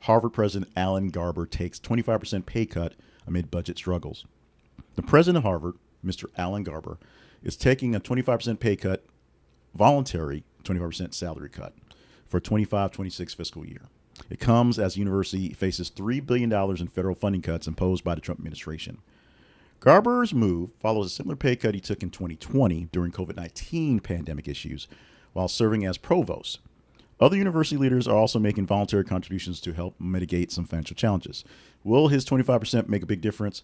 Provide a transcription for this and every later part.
Harvard President Alan Garber takes 25% pay cut amid budget struggles. The president of Harvard, Mr. Alan Garber, is taking a 25% pay cut, voluntary 25% salary cut for 25-26 fiscal year. It comes as the university faces $3 billion in federal funding cuts imposed by the Trump administration. Garber's move follows a similar pay cut he took in 2020 during COVID-19 pandemic issues while serving as provost. Other university leaders are also making voluntary contributions to help mitigate some financial challenges. Will his 25% make a big difference?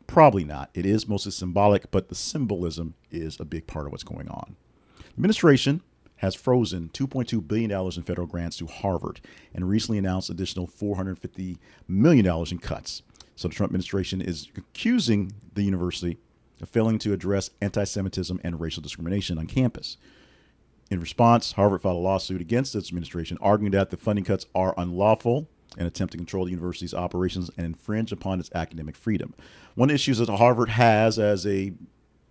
Probably not. It is mostly symbolic, but the symbolism is a big part of what's going on. The administration has frozen $2.2 billion in federal grants to Harvard and recently announced additional $450 million in cuts. So the Trump administration is accusing the university of failing to address anti-Semitism and racial discrimination on campus. In response, Harvard filed a lawsuit against its administration, arguing that the funding cuts are unlawful and attempt to control the university's operations and infringe upon its academic freedom. One of the issues that Harvard has as a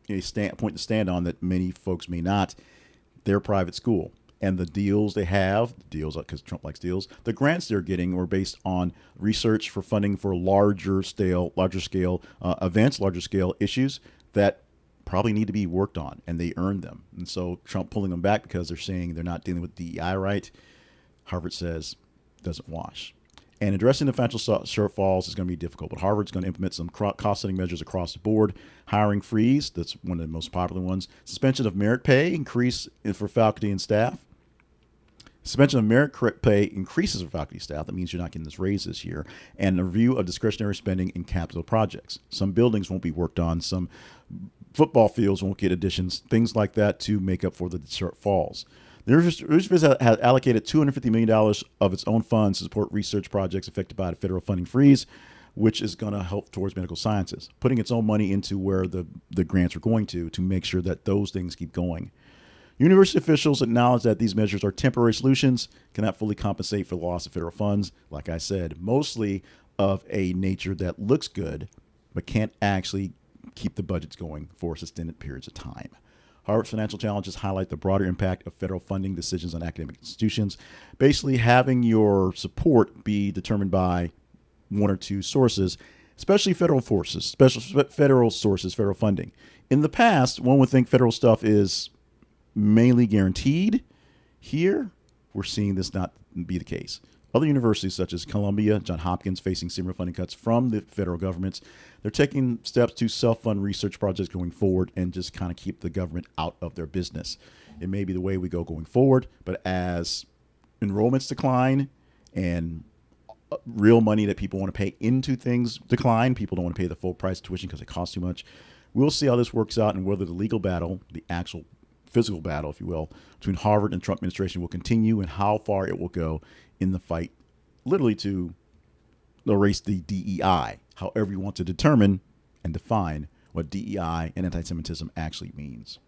point to stand on that many folks may not, they're a private school. And the deals they have, deals because Trump likes deals, the grants they're getting were based on research for funding for larger scale events, larger scale issues that probably need to be worked on, and they earned them. And so Trump pulling them back because they're saying they're not dealing with DEI right, Harvard says doesn't wash. And addressing the financial shortfalls is going to be difficult, but Harvard's going to implement some cost-setting measures across the board. Hiring freeze, that's one of the most popular ones. Suspension of merit pay increase for faculty and staff. Suspension of merit pay increases for faculty staff. That means you're not getting this raise this year. And a review of discretionary spending in capital projects. Some buildings won't be worked on. Some football fields won't get additions. Things like that to make up for the shortfalls. The University has allocated $250 million of its own funds to support research projects affected by the federal funding freeze, which is going to help towards medical sciences, putting its own money into where the grants are going to make sure that those things keep going. University officials acknowledge that these measures are temporary solutions, cannot fully compensate for the loss of federal funds, like I said, mostly of a nature that looks good, but can't actually keep the budgets going for sustained periods of time. Harvard's financial challenges highlight the broader impact of federal funding decisions on academic institutions. Basically, having your support be determined by one or two sources, especially federal sources, federal funding. In the past, one would think federal stuff is mainly guaranteed. Here, we're seeing this not be the case. Other universities such as Columbia, Johns Hopkins, facing similar funding cuts from the federal governments. They're taking steps to self-fund research projects going forward and just kind of keep the government out of their business. It may be the way we go going forward, but as enrollments decline and real money that people want to pay into things decline, people don't want to pay the full price of tuition because it costs too much. We'll see how this works out and whether the legal battle, the actual physical battle, if you will, between Harvard and Trump administration will continue and how far it will go in the fight, literally to erase the DEI, however you want to determine and define what DEI and anti-Semitism actually means.